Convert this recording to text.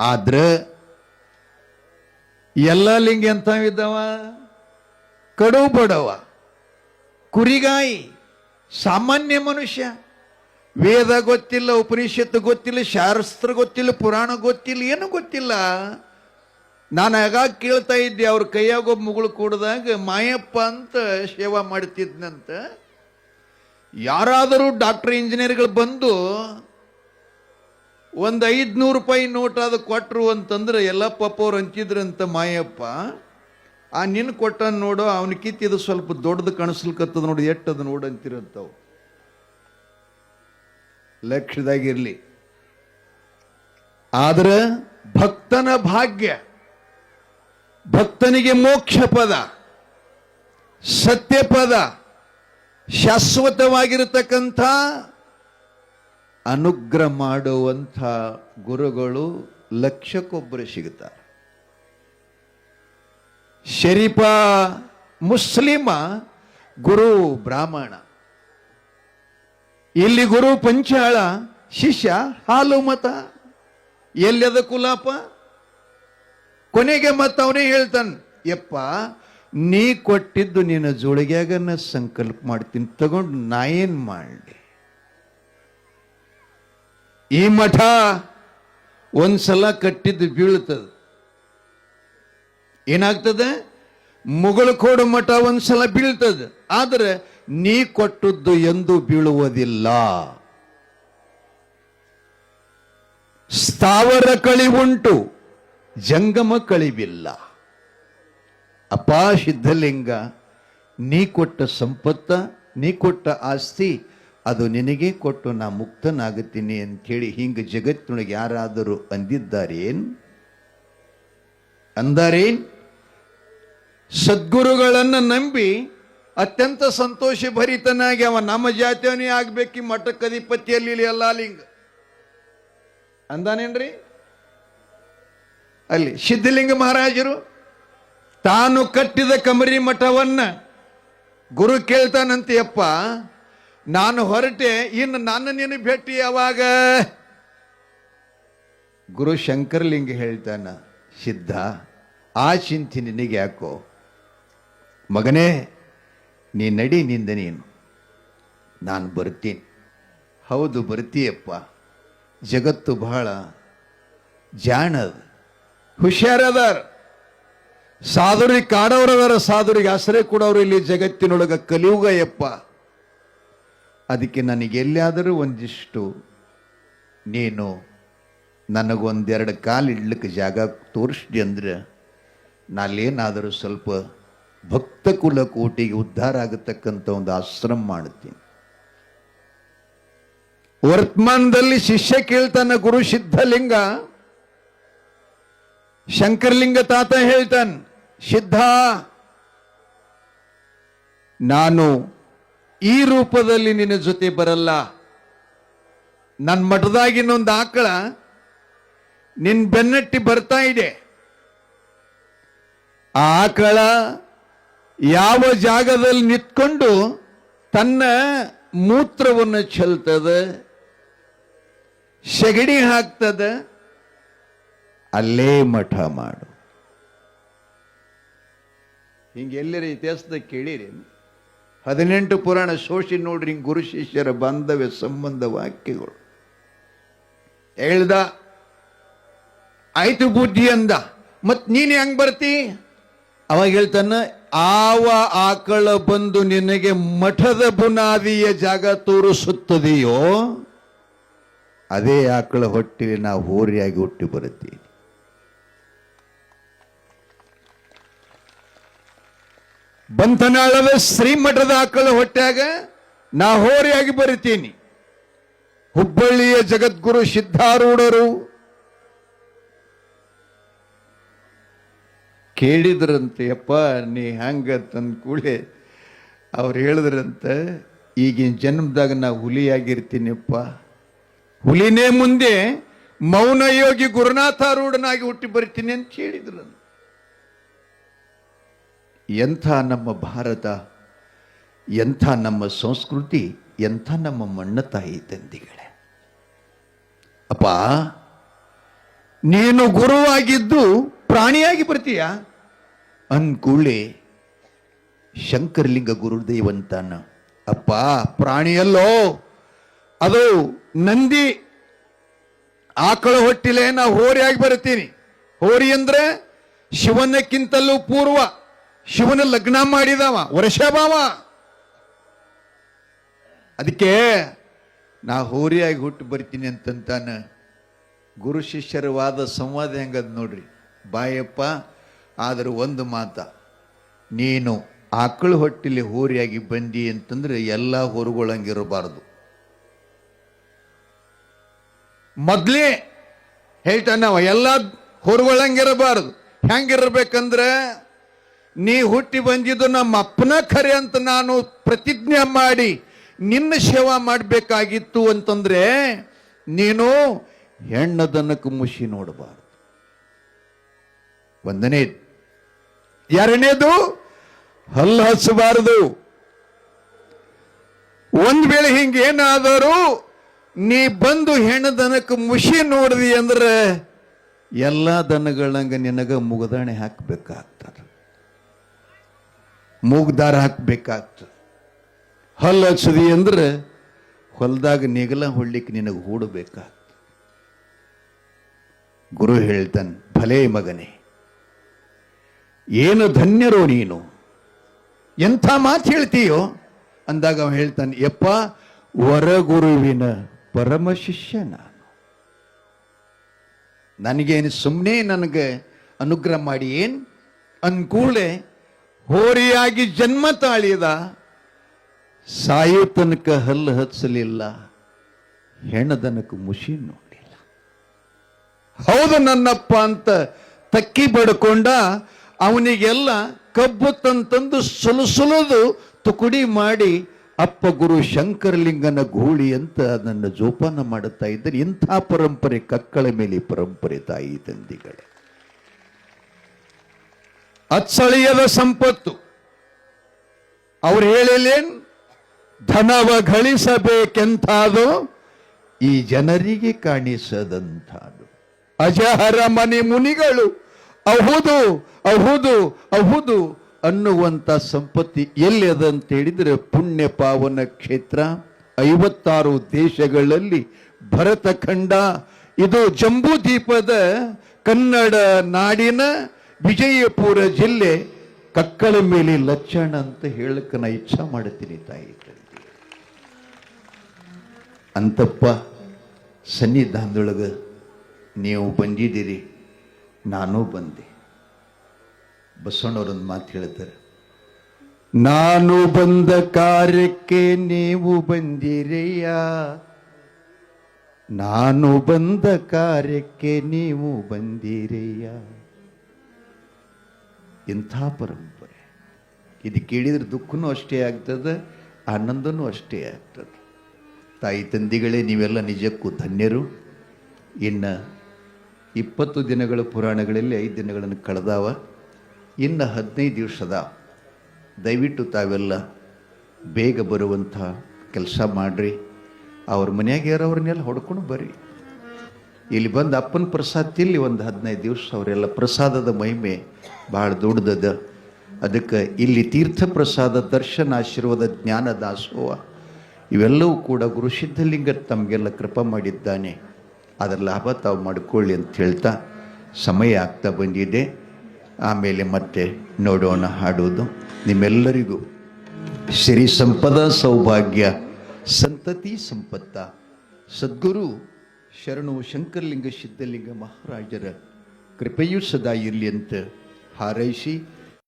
ಆದ್ರೆ ಎಲ್ಲ ಲಿಂಗ ಎಂಥವಿದ್ದವ? ಕಡು ಬಡವ, ಕುರಿಗಾಯಿ, ಸಾಮಾನ್ಯ ಮನುಷ್ಯ. ವೇದ ಗೊತ್ತಿಲ್ಲ, ಉಪನಿಷತ್ತು ಗೊತ್ತಿಲ್ಲ, ಶಾಸ್ತ್ರ ಗೊತ್ತಿಲ್ಲ, ಪುರಾಣ ಗೊತ್ತಿಲ್ಲ, ಏನು ಗೊತ್ತಿಲ್ಲ. ನಾನು ಆಗಾಗ ಕೇಳ್ತಾ ಇದ್ದೆ, ಅವ್ರ ಕೈಯಾಗ ಮುಗುಳು ಕೂಡಿದಾಗ ಮಾಯಪ್ಪ ಅಂತ ಸೇವಾ ಮಾಡ್ತಿದ್ನಂತ. ಯಾರಾದರೂ ಡಾಕ್ಟರ್ ಇಂಜಿನಿಯರ್ಗಳು ಬಂದು ಒಂದು 500 ರೂಪಾಯಿ ನೋಟ್ ಅದು ಕೊಟ್ಟರು ಅಂತಂದ್ರೆ ಎಲ್ಲ ಪಾಪ ಅವ್ರು ಹಂಚಿದ್ರಂತ. ಮಾಯಪ್ಪ ಆ ನಿನ್ನ ಕೊಟ್ಟ ನೋಡು, ಅವನ ಕಿತ್ತಿದು ಸ್ವಲ್ಪ ದೊಡ್ಡದು ಕಾಣಿಸ್ಲಿಕ್ಕತ್ತದ ನೋಡಿ, ಎಟ್ಟದು ನೋಡು ಅಂತಿರಂತವು. ಲಕ್ಷ್ಯದಾಗಿರ್ಲಿ. ಆದ್ರೆ ಭಕ್ತನ ಭಾಗ್ಯ, ಭಕ್ತನಿಗೆ ಮೋಕ್ಷ ಪದ, ಸತ್ಯ ಪದ, ಶಾಶ್ವತವಾಗಿರತಕ್ಕಂಥ ಅನುಗ್ರಹ ಮಾಡುವಂಥ ಗುರುಗಳು ಲಕ್ಷಕ್ಕೊಬ್ಬರು ಸಿಗುತ್ತಾರೆ. ಶರೀಫ ಮುಸ್ಲಿಮ, ಗುರು ಬ್ರಾಹ್ಮಣ. ಇಲ್ಲಿ ಗುರು ಪಂಚಾಳ, ಶಿಷ್ಯ ಹಾಲು ಮತ. ಎಲ್ಲದ ಕುಲಾಪ? ಕೊನೆಗೆ ಮತ್ತ ಅವನೇ ಹೇಳ್ತಾನೆ, ಯಪ್ಪ ನೀ ಕೊಟ್ಟಿದ್ದು ನಿನ್ನ ಜೋಳಿಗ್ಯಾಗನ್ನ ಸಂಕಲ್ಪ ಮಾಡ್ತೀನಿ, ತಗೊಂಡು ನಾ ಏನ್ ಮಾಡಲಿ? ಈ ಮಠ ಒಂದ್ಸಲ ಕಟ್ಟಿದ್ದು ಬೀಳ್ತದೆ. ಏನಾಗ್ತದೆ? ಮುಗಳಕೋಡು ಮಠ ಒಂದ್ಸಲ ಬೀಳ್ತದೆ, ಆದ್ರೆ ನೀ ಕೊಟ್ಟದ್ದು ಎಂದು ಬೀಳುವುದಿಲ್ಲ. ಸ್ಥಾವರ ಕಳಿವುಂಟು, ಜಂಗಮ ಕಳಿವಿಲ್ಲ. ಅಪ್ಪ ಸಿದ್ಧಲಿಂಗ, ನೀ ಕೊಟ್ಟ ಸಂಪತ್ತ, ನೀ ಕೊಟ್ಟ ಆಸ್ತಿ, ಅದು ನಿನಗೆ ಕೊಟ್ಟು ನಾ ಮುಕ್ತನಾಗುತ್ತೀನಿ ಅಂಥೇಳಿ ಹಿಂಗೆ ಜಗತ್ತಿನೊಳಗೆ ಯಾರಾದರೂ ಅಂದಿದ್ದಾರೇನ್? ಅಂದಾರೇನ್? ಸದ್ಗುರುಗಳನ್ನು ನಂಬಿ ಅತ್ಯಂತ ಸಂತೋಷ ಭರಿತನಾಗಿ ಅವ ನಮ್ಮ ಜಾತಿಯವನೇ ಆಗ್ಬೇಕು, ಮಠಕ್ಕೆ ಅಧಿಪತಿಯಲ್ಲಿ ಎಲ್ಲ ಲಿಂಗ ಅಂದಾನೇನ್ರಿ? ಅಲ್ಲಿ ಸಿದ್ಧಲಿಂಗ ಮಹಾರಾಜರು ತಾನು ಕಟ್ಟಿದ ಕಮರಿ ಮಠವನ್ನ ಗುರು ಕೇಳ್ತಾನಂತೆ, ಯಪ್ಪ ನಾನು ಹೊರಟೆ, ಇನ್ನು ನನ್ನ ನೀನು ಭೇಟಿ ಯಾವಾಗ? ಗುರು ಶಂಕರಲಿಂಗ ಹೇಳ್ತಾನ, ಸಿದ್ಧ ಆ ಚಿಂತೆ ನಿನಗೆ ಯಾಕೋ ಮಗನೇ, ನೀ ನಡಿ, ನಿಂದ ನೀನು, ನಾನು ಬರ್ತೀನಿ. ಹೌದು ಬರ್ತೀಯಪ್ಪ, ಜಗತ್ತು ಬಹಳ ಜಾಣದ, ಹುಷಾರದಾರ, ಸಾಧುರಿಗೆ ಕಾಡೋರದಾರ, ಸಾಧುರಿಗೆ ಆಶ್ರಯ ಕೊಡೋರು ಇಲ್ಲಿ ಜಗತ್ತಿನೊಳಗ ಕಲಿಯುಗ ಯಪ್ಪ. ಅದಕ್ಕೆ ನನಗೆ ಎಲ್ಲಿಯಾದರೂ ಒಂದಿಷ್ಟು ನೀನು ನನಗೊಂದೆರಡು ಕಾಲು ಇಡ್ಲಿಕ್ಕೆ ಜಾಗ ತೋರಿಸ್ದಿ ಅಂದ್ರೆ ನಾನೇನಾದರೂ ಸ್ವಲ್ಪ ಭಕ್ತ ಕುಲ ಕೋಟಿಗೆ ಉದ್ಧಾರ ಆಗತಕ್ಕಂಥ ಒಂದು ಆಶ್ರಮ ಮಾಡ್ತೀನಿ. ವರ್ತಮಾನದಲ್ಲಿ ಶಿಷ್ಯ ಕೇಳ್ತಾನ, ಗುರು ಸಿದ್ಧಲಿಂಗ, ಶಂಕರಲಿಂಗ ತಾತ ಹೇಳ್ತಾನೆ, ಸಿದ್ಧ ನಾನು ಈ ರೂಪದಲ್ಲಿ ನಿನ್ನ ಜೊತೆ ಬರಲ್ಲ. ನನ್ನ ಮಠದಾಗಿನೊಂದು ಆಕಳ ನಿನ್ ಬೆನ್ನಟ್ಟಿ ಬರ್ತಾ ಇದೆ. ಆ ಆಕಳ ಯಾವ ಜಾಗದಲ್ಲಿ ನಿಂತ್ಕೊಂಡು ತನ್ನ ಮೂತ್ರವನ್ನು ಚೆಲ್ತದ, ಸೆಗಡಿ ಹಾಕ್ತದ, ಅಲ್ಲೇ ಮಠ ಮಾಡು. ಹಿಂಗೆಲ್ಲರ ಇತಿಹಾಸದಾಗ ಕೇಳಿರಿ? 18 ಪುರಾಣ ಸೋಷಿ ನೋಡ್ರಿ, ಹಿಂಗೆ ಗುರು ಶಿಷ್ಯರ ಬಾಂಧವ್ಯ ಸಂಬಂಧ ವಾಕ್ಯಗಳು ಹೇಳ್ದ. ಆಯ್ತು ಬುದ್ಧಿ ಅಂದ, ಮತ್ ನೀನ್ ಹೆಂಗ್ ಬರ್ತಿ? ಅವಾಗ ಹೇಳ್ತಾನ, ಆವ ಆಕಳ ಬಂದು ನಿನಗೆ ಮಠದ ಬುನಾದಿಯ ಜಾಗ ತೋರಿಸುತ್ತದೆಯೋ ಅದೇ ಆಕಳ ಹೊಟ್ಟೆಲಿ ನಾವು ಹೋರಿಯಾಗಿ ಹುಟ್ಟಿ ಬರುತ್ತೀವಿ. ಬಂತನಾಳದ ಶ್ರೀಮಠದ ಆಕಳ ಹೊಟ್ಟ್ಯಾಗ ನಾ ಹೋರಿಯಾಗಿ ಬರುತ್ತೀನಿ. ಹುಬ್ಬಳ್ಳಿಯ ಜಗದ್ಗುರು ಸಿದ್ಧಾರೂಢರು ಕೇಳಿದ್ರಂತೆ, ಅಪ್ಪ ನೀ ಹಂಗ ತಂದ ಕೂಡಲೇ ಅವ್ರು ಹೇಳಿದ್ರಂತೆ, ಈಗಿನ ಜನ್ಮದಾಗ ನಾ ಹುಲಿಯಾಗಿರ್ತೀನಿಪ್ಪ, ಹುಲಿನೇ ಮುಂದೆ ಮೌನ ಯೋಗಿ ಗುರುನಾಥಾರೂಢನಾಗಿ ಹುಟ್ಟಿ ಬರ್ತೀನಿ ಅಂತ ಹೇಳಿದ್ರು. ಎಂಥ ನಮ್ಮ ಭಾರತ, ಎಂಥ ನಮ್ಮ ಸಂಸ್ಕೃತಿ, ಎಂಥ ನಮ್ಮ ಮಣ್ಣ ತಾಯಿ ತಂದಿಗಳೇ. ಅಪ್ಪ ನೀನು ಗುರುವಾಗಿದ್ದು ಪ್ರಾಣಿಯಾಗಿ ಬರ್ತೀಯ ಅನ್ಕೂಳೆ ಶಂಕರಲಿಂಗ ಗುರುದೇವಂತಾನ, ಅಪ್ಪ ಪ್ರಾಣಿಯಲ್ಲೋ, ಅದು ನಂದಿ ಆಕಳ ಹೊಟ್ಟಿಲೆ ನಾ ಹೋರಿಯಾಗಿ ಬರ್ತೀನಿ. ಹೋರಿ ಅಂದ್ರೆ ಶಿವನಕ್ಕಿಂತಲೂ ಪೂರ್ವ ಶಿವನ ಲಗ್ನ ಮಾಡಿದವ ವರ್ಷಭಾವ. ಅದಕ್ಕೆ ನಾ ಹೋರಿಯಾಗಿ ಹುಟ್ಟು ಬರ್ತೀನಿ ಅಂತಂತಾನ. ಗುರು ಶಿಷ್ಯರ ವಾದ ಸಂವಾದ ಹೆಂಗದ್ ನೋಡ್ರಿ. ಬಾಯಪ್ಪ, ಆದ್ರೆ ಒಂದು ಮಾತ, ನೀನು ಆಕಳ ಹೊಟ್ಟಿಲಿ ಹೋರಿಯಾಗಿ ಬಂದಿ ಅಂತಂದ್ರೆ ಎಲ್ಲ ಹೊರಗೊಳಂಗಿರಬಾರದು. ಮೊದ್ಲೇ ಹೇಳ್ತಾನವ, ಎಲ್ಲ ಹೊರಗೊಳಂಗಿರಬಾರದು. ಹೆಂಗಿರ್ಬೇಕಂದ್ರೆ, ನೀ ಹುಟ್ಟಿ ಬಂದಿದ್ದು ನಮ್ಮ ಅಪ್ಪನ ಖರೆ ಅಂತ ನಾನು ಪ್ರತಿಜ್ಞೆ ಮಾಡಿ ನಿನ್ನ ಸೇವಾ ಮಾಡಬೇಕಾಗಿತ್ತು ಅಂತಂದ್ರೆ ನೀನು ಹೆಣ್ಣದನಕ್ಕೆ ಮುಷಿ ನೋಡಬಾರದು. ಒಂದನೇದು. ಎರಡನೇದು, ಹಲ್ಲು ಹಚ್ಚಬಾರದು. ಒಂದ್ ವೇಳೆ ಹಿಂಗೇನಾದರೂ ನೀ ಬಂದು ಹೆಣ್ಣು ದನಕ್ಕೆ ಮುಷಿ ನೋಡಿದಿ ಅಂದ್ರೆ ಎಲ್ಲ ದನಗಳಂಗ ನಿನಗ ಮುಗದಾಣೆ ಹಾಕಬೇಕಾಗ್ತದೆ, ಮೂಗ್ದಾರ ಹಾಕಬೇಕಾಗ್ತದೆ. ಹಲ್ಲು ಹಚ್ಚದಿ ಅಂದ್ರೆ ಹೊಲದಾಗ ನೆಗಲ ಹೊಳ್ಳಿಕ್ಕೆ ನಿನಗೆ ಹೂಡಬೇಕಾಗ್ತದೆ. ಗುರು ಹೇಳ್ತಾನೆ, ಭಲೇ ಮಗನೇ, ಏನು ಧನ್ಯರೋ ನೀನು, ಎಂಥ ಮಾತು ಹೇಳ್ತೀಯೋ ಅಂದಾಗ ಅವ ಹೇಳ್ತಾನೆ, ಯಪ್ಪ ವರಗುರುವಿನ ಪರಮ ಶಿಷ್ಯ ನಾನು. ನನಗೇನು ಸುಮ್ಮನೆ ನನಗೆ ಅನುಗ್ರಹ ಮಾಡಿ ಏನ್ ಅನ್ಕೂಳೆ ಹೋರಿಯಾಗಿ ಜನ್ಮ ತಾಳಿದ, ಸಾಯೋ ತನಕ ಹಲ್ಲು ಹಚ್ಚಲಿಲ್ಲ, ಹೆಣ್ಣದನಕ್ಕೆ ಮುಷಿ ನೋಡಿಲ್ಲ. ಹೌದು ನನ್ನಪ್ಪ ಅಂತ ತಕ್ಕಿ ಬಡ್ಕೊಂಡ. ಅವನಿಗೆಲ್ಲ ಕಬ್ಬು ತಂದು ಸುಲಿದು ತುಕುಡಿ ಮಾಡಿ ಅಪ್ಪ ಗುರು ಶಂಕರಲಿಂಗನ ಗೂಳಿ ಅಂತ ಅದನ್ನು ಜೋಪಾನ ಮಾಡುತ್ತಾ ಇದ್ದರೆ ಇಂಥ ಪರಂಪರೆ ಕಕ್ಕಳ ಮೇಲೆ ಪರಂಪರೆ. ತಾಯಿ ತಂದಿಗಳೇ, ಅಚ್ಚಳಿಯದ ಸಂಪತ್ತು. ಅವ್ರು ಹೇಳಿಲ್ಲೇನ್, ಧನವ ಗಳಿಸಬೇಕೆಂತಾದು ಈ ಜನರಿಗೆ ಕಾಣಿಸದಂತಾದು. ಅಜಹರ ಮನೆ ಮುನಿಗಳು ಅಹುದು ಅಹುದು ಅಹುದು ಅನ್ನುವಂಥ ಸಂಪತ್ತಿ ಎಲ್ಲಿ ಅದಂತ ಹೇಳಿದ್ರೆ ಪುಣ್ಯ ಪಾವನ ಕ್ಷೇತ್ರ 56 ದೇಶಗಳಲ್ಲಿ ಭರತಖಂಡ. ಇದು ಜಂಬೂ ದ್ವೀಪದ ಕನ್ನಡ ನಾಡಿನ ವಿಜಯಪುರ ಜಿಲ್ಲೆ ಕಕ್ಕಳ ಮೇಲೆ ಲಕ್ಷಣ ಅಂತ ಹೇಳಕ್ಕೆ ನಾ ಇಚ್ಛಾ ಮಾಡುತ್ತೀನಿ. ತಾಯಿ ತಂದೆ ಅಂತಪ್ಪ ಸನ್ನಿಧಾನದೊಳಗೆ ನೀವು ಬಂದಿದ್ದೀರಿ, ನಾನೂ ಬಂದೆ. ಬಸವಣ್ಣವರೊಂದು ಮಾತು ಹೇಳ್ತಾರೆ, ನಾನು ಬಂದ ಕಾರ್ಯಕ್ಕೆ ನೀವು ಬಂದಿರೆಯ, ನಾನು ಬಂದ ಕಾರ್ಯಕ್ಕೆ ನೀವು ಬಂದಿರೆಯ. ಇಂಥ ಪರಂಪರೆ ಇದು ಕೇಳಿದ್ರೆ ದುಃಖನೂ ಅಷ್ಟೇ ಆಗ್ತದೆ, ಆನಂದನೂ ಅಷ್ಟೇ ಆಗ್ತದೆ. ತಾಯಿ ತಂದಿಗಳೇ, ನೀವೆಲ್ಲ ನಿಜಕ್ಕೂ ಧನ್ಯರು. ಇನ್ನು 20 ದಿನಗಳ ಪುರಾಣಗಳಲ್ಲಿ 5 ದಿನಗಳನ್ನು ಕಳೆದಾವ. ಇನ್ನು 15 ದಿವಸದ ದಯವಿಟ್ಟು ತಾವೆಲ್ಲ ಬೇಗ ಬರುವಂಥ ಕೆಲಸ ಮಾಡ್ರಿ. ಅವ್ರ ಮನೆಯಾಗ ಯಾರವ್ರನ್ನೆಲ್ಲ ಹೊಡ್ಕೊಂಡು ಬರ್ರಿ. ಇಲ್ಲಿ ಬಂದು ಅಪ್ಪನ ಪ್ರಸಾದ ತಿಲ್ಲಿ ಒಂದು 15 ದಿವಸ ಅವರೆಲ್ಲ ಪ್ರಸಾದದ ಮಹಿಮೆ ಭಾಳ ದೊಡ್ಡದ. ಅದಕ್ಕೆ ಇಲ್ಲಿ ತೀರ್ಥ ಪ್ರಸಾದ, ದರ್ಶನ, ಆಶೀರ್ವಾದ, ಜ್ಞಾನ ದಾಸೋಹ ಇವೆಲ್ಲವೂ ಕೂಡ ಗುರು ಸಿದ್ಧಲಿಂಗ ತಮಗೆಲ್ಲ ಕೃಪಾ ಮಾಡಿದ್ದಾನೆ. ಅದರ ಲಾಭ ತಾವು ಮಾಡಿಕೊಳ್ಳಿ ಅಂತ ಹೇಳ್ತಾ ಸಮಯ ಆಗ್ತಾ ಬಂದಿದೆ. ಆಮೇಲೆ ಮತ್ತೆ ನೋಡೋಣ ಹಾಡುವುದು. ನಿಮ್ಮೆಲ್ಲರಿಗೂ ಸಿರಿ ಸಂಪದ, ಸೌಭಾಗ್ಯ, ಸಂತತಿ ಸಂಪತ್ತ ಸದ್ಗುರು ಶರಣು ಶಂಕರಲಿಂಗ ಸಿದ್ಧಲಿಂಗ ಮಹಾರಾಜರ ಕೃಪೆಯೂ ಸದಾ ಇರಲಿ ಅಂತ ಹಾರೈಸಿ